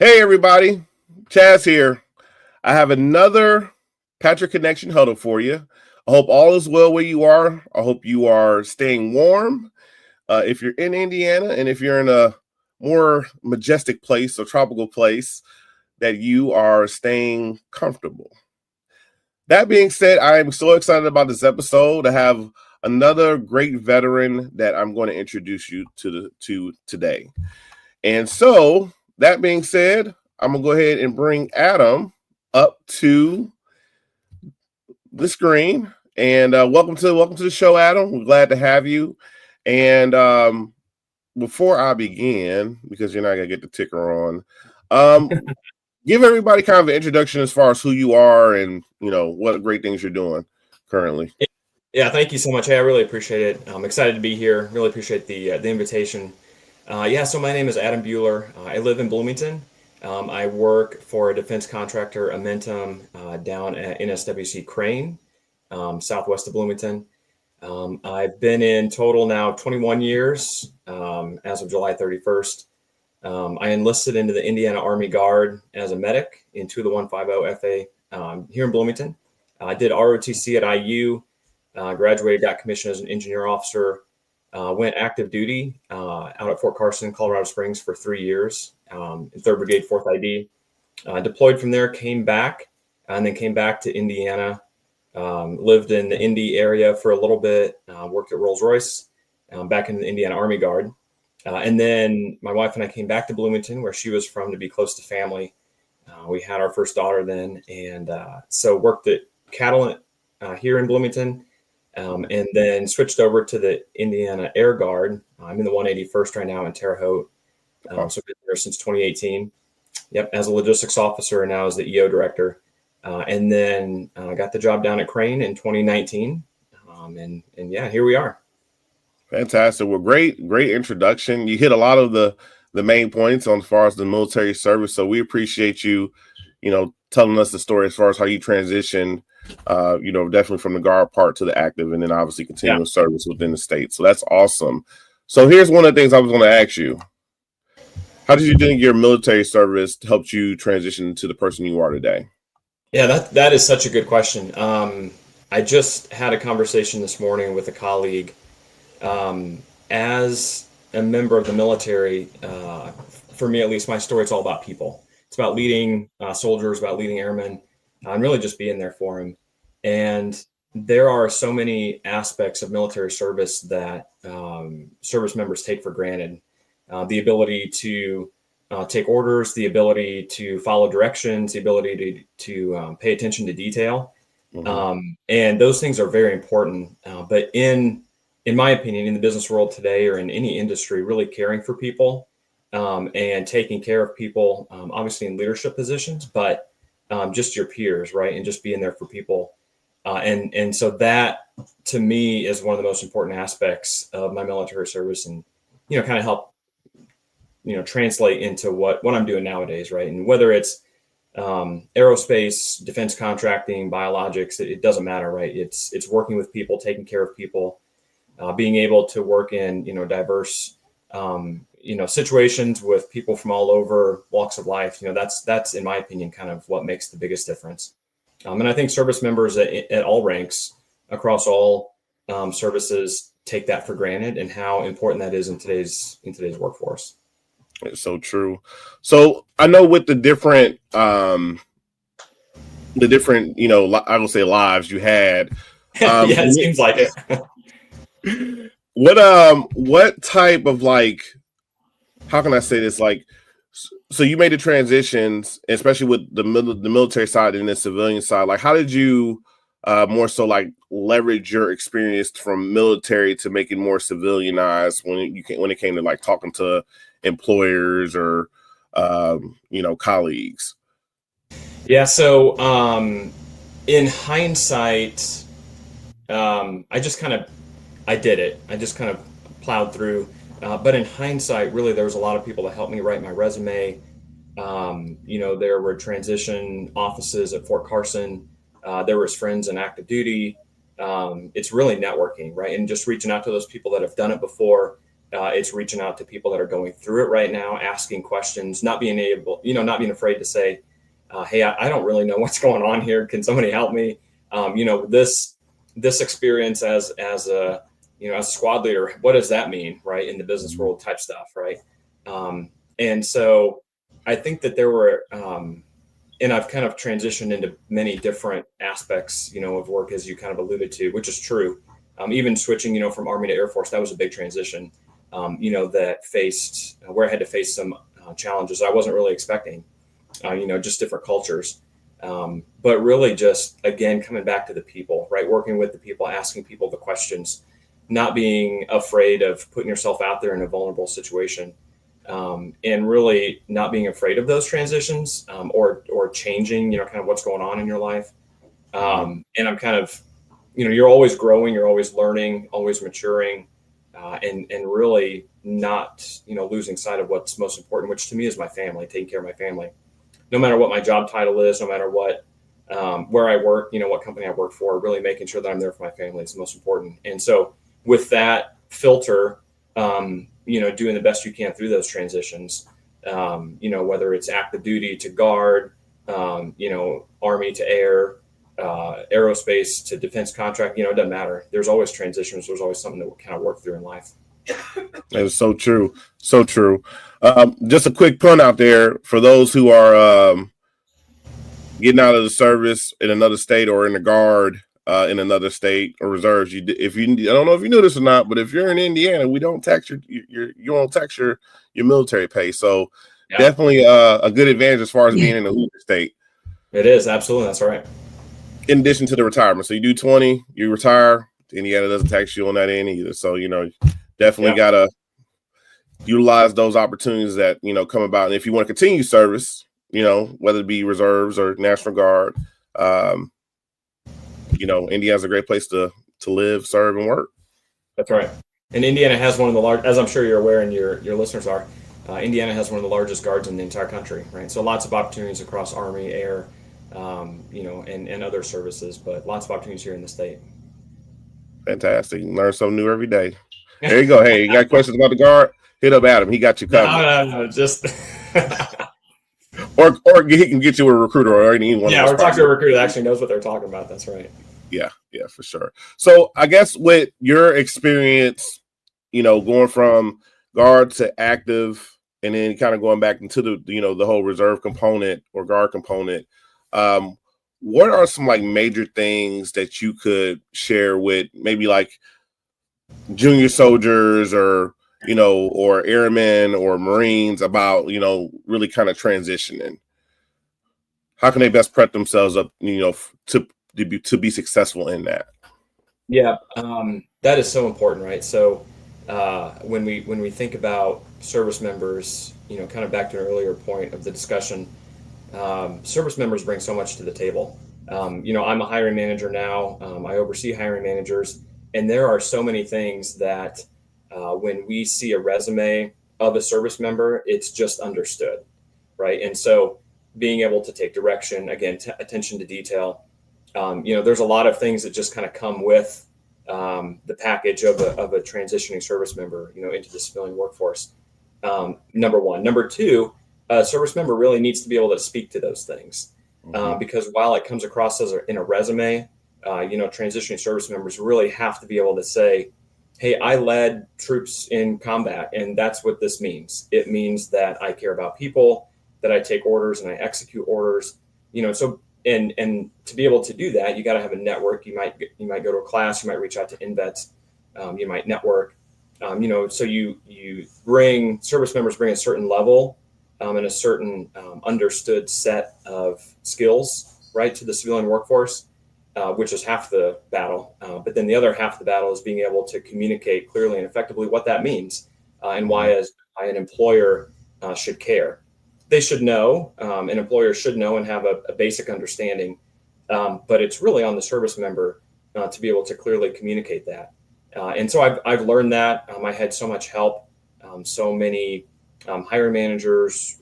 Hey everybody, Chaz here. I have another Patrick Connection Huddle for you. I hope all is well where you are. I hope you are staying warm. If you're in Indiana and if you're in a more majestic place or tropical place, that you are staying comfortable. That being said, I am so excited about this episode. I have another great veteran that I'm going to introduce you to today. And so, that being said, I'm gonna go ahead and bring Adam up to the screen. And welcome to the show, Adam. We're glad to have you. And before I begin, because you're not gonna get the ticker on, give everybody kind of an introduction as far as who you are and what great things you're doing currently. Yeah, thank you so much. Hey, I really appreciate it. I'm excited to be here. Really appreciate the invitation. So my name is Adam Buehler. I live in Bloomington. I work for a defense contractor, Amentum, down at NSWC Crane, southwest of Bloomington. I've been in total now 21 years as of July 31st. I enlisted into the Indiana Army Guard as a medic into the 150 FA here in Bloomington. I did ROTC at IU. Graduated, got commissioned as an engineer officer, went active duty out at Fort Carson, Colorado Springs for 3 years, in 3rd Brigade, 4th ID. Deployed from there, came back, and then came back to Indiana. Lived in the Indy area for a little bit, worked at Rolls-Royce, back in the Indiana Army Guard. And then my wife and I came back to Bloomington, where she was from, to be close to family. We had our first daughter then, and so worked at Cattle here in Bloomington. And then switched over to the Indiana Air Guard. I'm in the 181st right now in Terre Haute. So been there since 2018. Yep, as a logistics officer and now as the EO director. And then got the job down at Crane in 2019. And yeah, here we are. Fantastic. Well, great introduction. You hit a lot of the main points on as far as the military service. So we appreciate you, telling us the story as far as how you transitioned, definitely from the guard part to the active, and then obviously continuing service within the state. So that's awesome. So here's one of the things I was going to ask you. How did you think your military service helped you transition to the person you are today? Yeah, that is such a good question. I just had a conversation this morning with a colleague. As a member of the military, for me at least, my story is all about people. It's about leading soldiers, about leading airmen, and really just being there for them. And there are so many aspects of military service that service members take for granted. The ability to take orders, the ability to follow directions, the ability to pay attention to detail. Mm-hmm. And those things are very important. But in my opinion, in the business world today or in any industry, really caring for people and taking care of people, obviously in leadership positions, but just your peers, right? And just being there for people. And so that, to me, is one of the most important aspects of my military service and, kind of help, translate into what I'm doing nowadays, right? And whether it's aerospace, defense contracting, biologics, it doesn't matter, right? It's working with people, taking care of people, being able to work in, diverse, situations with people from all over walks of life. That's in my opinion, kind of what makes the biggest difference. And I think service members at all ranks across all services take that for granted, and how important that is in today's workforce. It's so true. So I know with the different, I would say lives you had. Yeah, it seems like it. What type of, like, how can I say this? Like, so you made the transitions, especially with the military side and the civilian side. Like, how did you more so like leverage your experience from military to make it more civilianized when it came to like talking to employers or colleagues? Yeah. So in hindsight, I did it. I just kind of plowed through. But in hindsight, really, there was a lot of people that helped me write my resume. There were transition offices at Fort Carson. There was friends in active duty. It's really networking, right? And just reaching out to those people that have done it before, It's reaching out to people that are going through it right now, asking questions, not being afraid to say, hey, I don't really know what's going on here. Can somebody help me? This experience as a squad leader, what does that mean, right? In the business world type stuff, right? And so I think that there were, and I've kind of transitioned into many different aspects, of work, as you kind of alluded to, which is true. Even switching, from Army to Air Force, that was a big transition, that faced where I had to face some challenges I wasn't really expecting, just different cultures. But really just, again, coming back to the people, right? Working with the people, asking people the questions, not being afraid of putting yourself out there in a vulnerable situation. And really not being afraid of those transitions, or changing, kind of what's going on in your life. And I'm kind of, you're always growing, you're always learning, always maturing, and really not, losing sight of what's most important, which to me is my family, taking care of my family. No matter what my job title is, no matter what, where I work, what company I work for, really making sure that I'm there for my family is the most important. And so with that filter, doing the best you can through those transitions, whether it's active duty to guard, Army to air, aerospace to defense contract, it doesn't matter. There's always transitions. There's always something that we kind of work through in life. That is so true. So true. Just a quick pun out there for those who are getting out of the service in another state or in the guard in another state or reserves. I don't know if you knew this or not, but if you're in Indiana, we don't tax you don't tax your military pay. So definitely a good advantage as far as being in a state. It is, absolutely. That's right. In addition to the retirement, so you do 20, you retire. Indiana doesn't tax you on that end either. So definitely gotta utilize those opportunities that come about. And if you want to continue service, whether it be reserves or National Guard, Indiana's a great place to live, serve, and work. That's right. And Indiana has one of the large, as I'm sure you're aware, and your listeners are, Indiana has one of the largest guards in the entire country, right? So lots of opportunities across Army, Air, and other services, but lots of opportunities here in the state. Fantastic. You learn something new every day. There you go. Hey, you got questions about the guard? Hit up Adam. He got you covered. No, just... or he can get you a recruiter or anyone. Yeah, or talk to a recruiter that actually knows what they're talking about. That's right. Yeah, for sure. So I guess with your experience, going from guard to active and then kind of going back into the, the whole reserve component or guard component, what are some like major things that you could share with maybe like junior soldiers or or airmen or Marines about, really kind of transitioning? How can they best prep themselves up, to be successful in that? Yeah, that is so important, right? So when we think about service members, kind of back to an earlier point of the discussion, service members bring so much to the table. I'm a hiring manager now. I oversee hiring managers, and there are so many things that when we see a resume of a service member, it's just understood, right? And so being able to take direction, again, attention to detail, there's a lot of things that just kind of come with the package of a transitioning service member, into the civilian workforce. Number one. Number two, a service member really needs to be able to speak to those things, because while it comes across as in a resume, transitioning service members really have to be able to say, hey, I led troops in combat, and that's what this means. It means that I care about people, that I take orders and I execute orders, so, and to be able to do that, you got to have a network. You might go to a class, you might reach out to INvets, you might network, so you bring service members bring a certain level, and a certain understood set of skills, right, to the civilian workforce, which is half the battle. But then the other half of the battle is being able to communicate clearly and effectively what that means, and why an employer should care. They should know, an employer should know and have a basic understanding, but it's really on the service member to be able to clearly communicate that. And so I've learned that. I had so much help, so many hiring managers,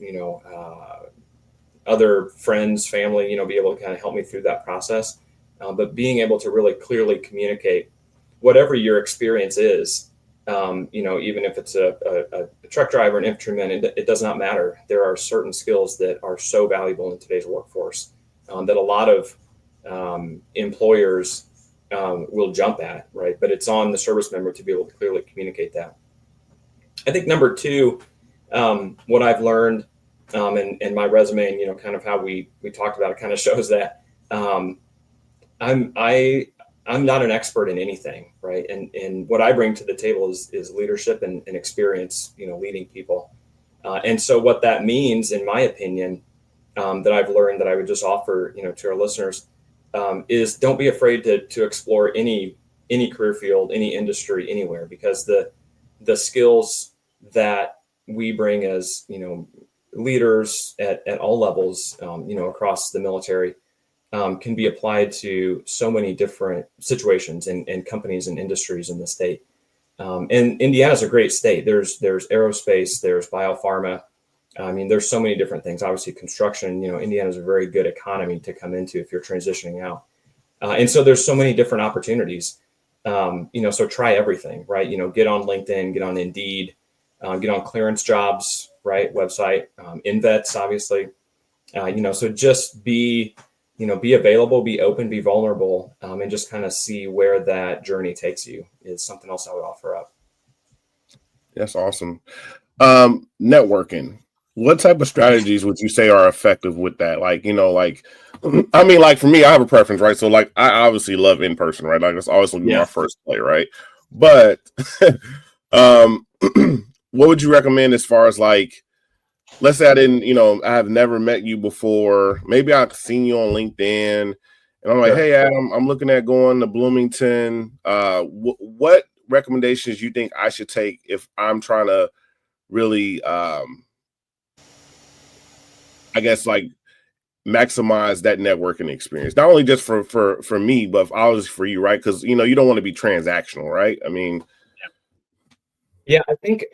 other friends, family, be able to kind of help me through that process. But being able to really clearly communicate whatever your experience is, Even if it's a truck driver, an infantryman, it does not matter. There are certain skills that are so valuable in today's workforce that a lot of employers will jump at, right? But it's on the service member to be able to clearly communicate that. I think number two, what I've learned and my resume and, kind of how we talked about it kind of shows that I'm not an expert in anything, right? And what I bring to the table is leadership and experience, leading people. And so what that means, in my opinion, that I've learned that I would just offer, to our listeners, is don't be afraid to explore any career field, any industry, anywhere, because the skills that we bring as, leaders at all levels, across the military, can be applied to so many different situations and companies and industries in the state. And Indiana's a great state. There's aerospace, there's biopharma. I mean, there's so many different things. Obviously, construction. Indiana's a very good economy to come into if you're transitioning out. And so there's so many different opportunities. So try everything, right? Get on LinkedIn, get on Indeed, get on clearance jobs, right? Website, INvets, obviously. So just be available, be open, be vulnerable, and just kind of see where that journey takes you is something else I would offer up. That's awesome. Networking. What type of strategies would you say are effective with that? For me, I have a preference, right? So I obviously love in person, right? Like it's always going to be my first play, right? But what would you recommend as far as let's say I have never met you before. Maybe I've seen you on LinkedIn and I'm like, Hey, Adam, I'm looking at going to Bloomington. What recommendations you think I should take if I'm trying to really, maximize that networking experience, not only just for me, but obviously for you, right? Because, you don't want to be transactional, right? I mean, yeah, I think,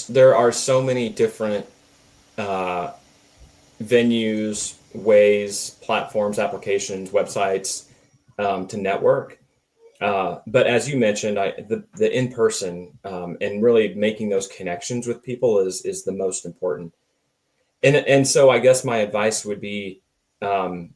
there are so many different venues, ways, platforms, applications, websites to network. But as you mentioned, the in-person and really making those connections with people is the most important. And so I guess my advice would be, send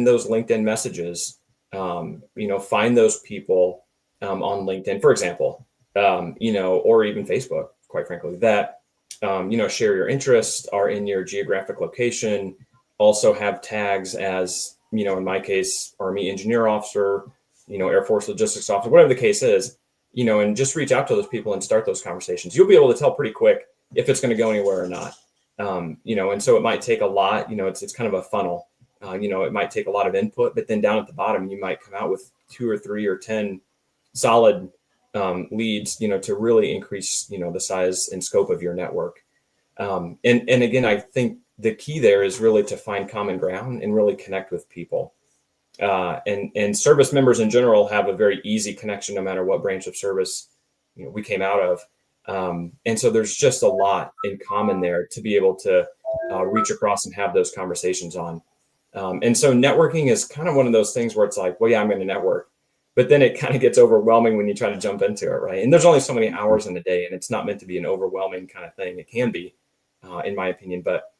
those LinkedIn messages, find those people on LinkedIn, for example, or even Facebook, quite frankly, that, share your interests, are in your geographic location, also have tags as, in my case, Army engineer officer, Air Force logistics officer, whatever the case is, and just reach out to those people and start those conversations. You'll be able to tell pretty quick if it's going to go anywhere or not. And so it might take a lot, it's kind of a funnel, it might take a lot of input, but then down at the bottom, you might come out with 2 or 3 or 10 solid leads, to really increase, the size and scope of your network. And again, I think the key there is really to find common ground and really connect with people. And service members in general have a very easy connection, no matter what branch of service, we came out of. And so there's just a lot in common there to be able to reach across and have those conversations on. And so networking is kind of one of those things where it's like, well, yeah, I'm going to network, but then it kind of gets overwhelming when you try to jump into it, right? And there's only so many hours in a day, and it's not meant to be an overwhelming kind of thing. It can be, in my opinion, but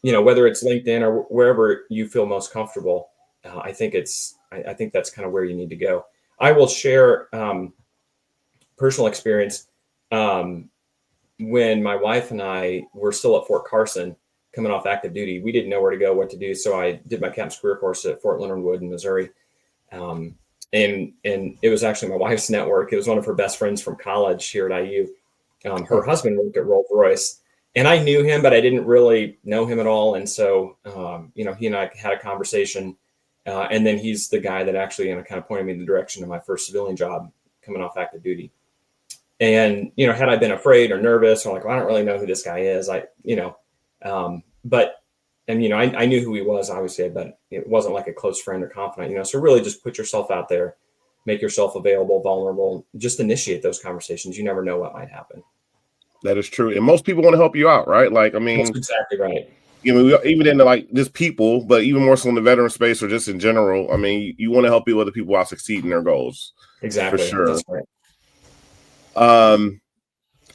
whether it's LinkedIn or wherever you feel most comfortable, I think that's kind of where you need to go. I will share personal experience. When my wife and I were still at Fort Carson, coming off active duty, we didn't know where to go, what to do. So I did my captain's career course at Fort Leonard Wood in Missouri. And it was actually my wife's network. It was one of her best friends from college here at IU. Her husband worked at Rolls-Royce, and I knew him, but I didn't really know him at all. And so, he and I had a conversation, and then he's the guy that actually, kind of pointed me in the direction of my first civilian job coming off active duty. And, had I been afraid or nervous or like, well, I don't really know who this guy is, I knew who he was, obviously, but it wasn't like a close friend or confidant, so really just put yourself out there, make yourself available, vulnerable, just initiate those conversations. You never know what might happen. That is true. And most people want to help you out, right? That's exactly right. Even in just people, but even more so in the veteran space or just in general, you want to help other people out succeed in their goals. for Exactly. sure. That's right.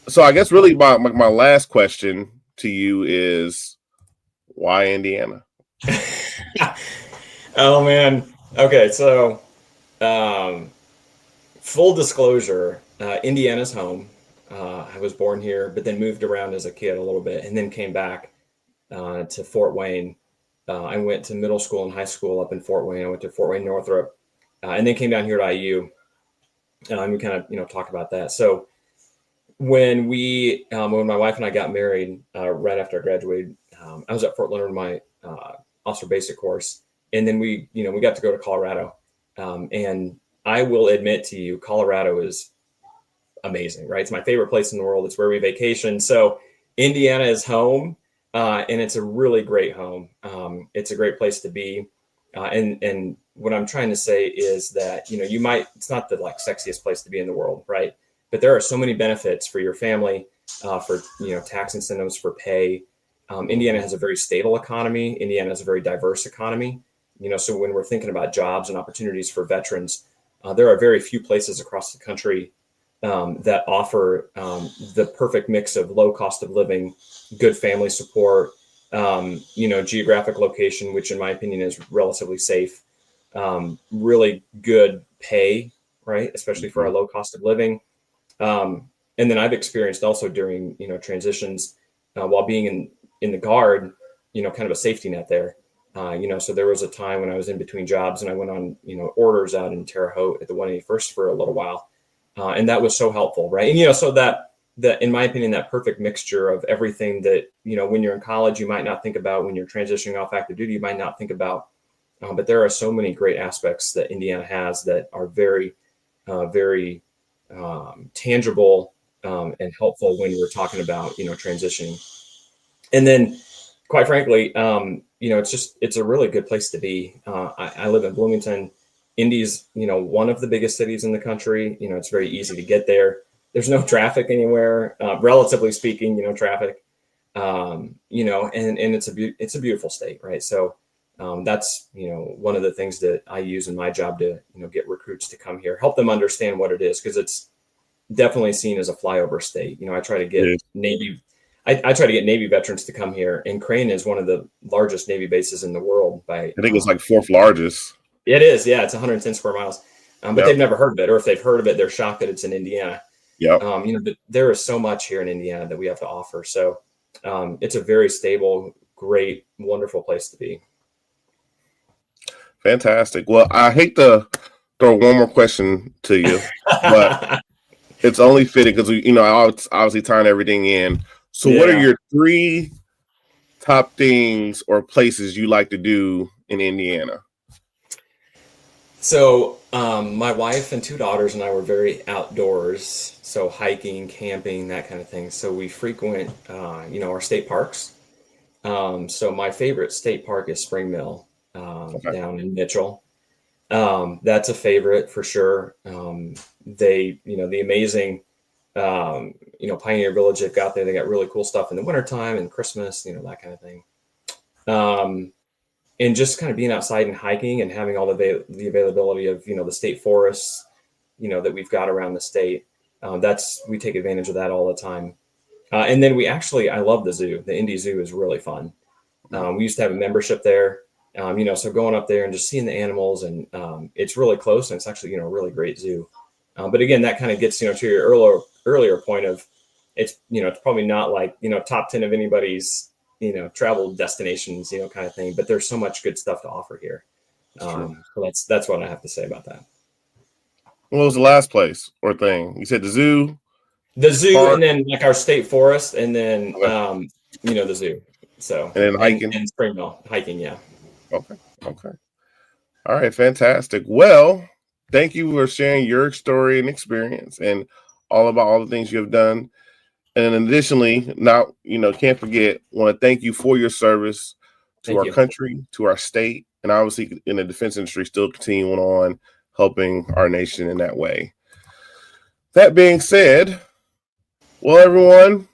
So I guess really my last question to you is, why Indiana? Oh man. Okay, so um, full disclosure, Indiana's home. I was born here, but then moved around as a kid a little bit, and then came back to Fort Wayne. I went to middle school and high school up in Fort Wayne. I went to Fort Wayne Northrop, and then came down here to IU. And we kind of talked about that. So when my wife and I got married right after I graduated, I was at Fort Leonard in my officer basic course, and then we got to go to Colorado. And I will admit to you, Colorado is amazing, right? It's my favorite place in the world. It's where we vacation. So Indiana is home, and it's a really great home. It's a great place to be. And what I'm trying to say is that, it's not the like sexiest place to be in the world, right? But there are so many benefits for your family, for, tax incentives, for pay. Indiana has a very stable economy. Indiana has a very diverse economy. So when we're thinking about jobs and opportunities for veterans, there are very few places across the country that offer the perfect mix of low cost of living, good family support, geographic location, which in my opinion is relatively safe, really good pay, right? Especially for our low cost of living. And then I've experienced also during, transitions while being in the Guard, kind of a safety net there. So there was a time when I was in between jobs and I went on, orders out in Terre Haute at the 181st for a little while. And that was so helpful, right? And, so that in my opinion, that perfect mixture of everything that, when you're in college, you might not think about, when you're transitioning off active duty, you might not think about. But there are so many great aspects that Indiana has that are very, very tangible and helpful when we're talking about, transitioning. And then, quite frankly, it's a really good place to be. I live in Bloomington. Indy's, one of the biggest cities in the country. It's very easy to get there. There's no traffic anywhere, relatively speaking, traffic, and it's a beautiful state, right? So that's, one of the things that I use in my job to, get recruits to come here, help them understand what it is, because it's definitely seen as a flyover state. I try to get Navy. I try to get Navy veterans to come here, and Crane is one of the largest Navy bases in the world. I think it's like fourth largest. It is, yeah. It's 110 square miles, but Yep. they've never heard of it, or if they've heard of it, they're shocked that it's in Indiana. Yeah. But there is so much here in Indiana that we have to offer. So it's a very stable, great, wonderful place to be. Fantastic. Well, I hate to throw one more question to you, but it's only fitting because we, obviously tying everything in. So, what are your 3 top things or places you like to do in Indiana? So, my wife and 2 daughters and I were very outdoors, so hiking, camping, that kind of thing. So we frequent, our state parks. So my favorite state park is Spring Mill, down in Mitchell. That's a favorite for sure. The amazing, Pioneer Village they've got there. They got really cool stuff in the wintertime and Christmas, that kind of thing. And just kind of being outside and hiking and having all the availability of, the state forests, that we've got around the state. We take advantage of that all the time. And then I love the zoo. The Indy Zoo is really fun. We used to have a membership there, so going up there and just seeing the animals, and it's really close, and it's actually, a really great zoo. But again, that kind of gets, to your earlier point of it's probably not like, top 10 of anybody's, travel destinations, kind of thing, but there's so much good stuff to offer here. So that's what I have to say about that. What was the last place or thing? You said the zoo? The zoo, park, and then like our state forest, and then, the zoo. So, and then hiking. And Spring Mill, hiking, yeah. Okay. All right, fantastic. Well, thank you for sharing your story and experience and all about all the things you have done. And additionally, can't forget, want to thank you for your service to our country, to our state, and obviously in the defense industry, still continuing on helping our nation in that way. That being said, well, everyone,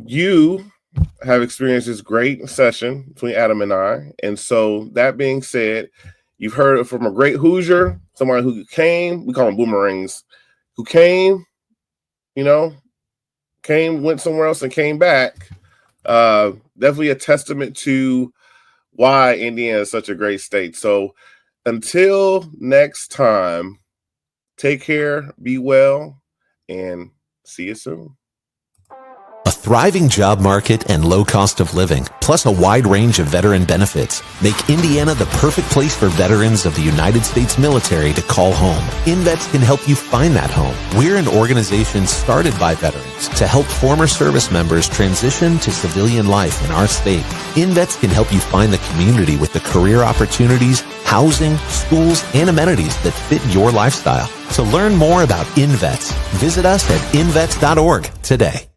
you have experienced this great session between Adam and I. And so that being said, You've heard from a great Hoosier, someone who came, we call them boomerangs, who came, went somewhere else and came back. Definitely a testament to why Indiana is such a great state. So until next time, take care, be well, and see you soon. A thriving job market and low cost of living, plus a wide range of veteran benefits, make Indiana the perfect place for veterans of the United States military to call home. INvets can help you find that home. We're an organization started by veterans to help former service members transition to civilian life in our state. INvets can help you find the community with the career opportunities, housing, schools, and amenities that fit your lifestyle. To learn more about INvets, visit us at invets.org today.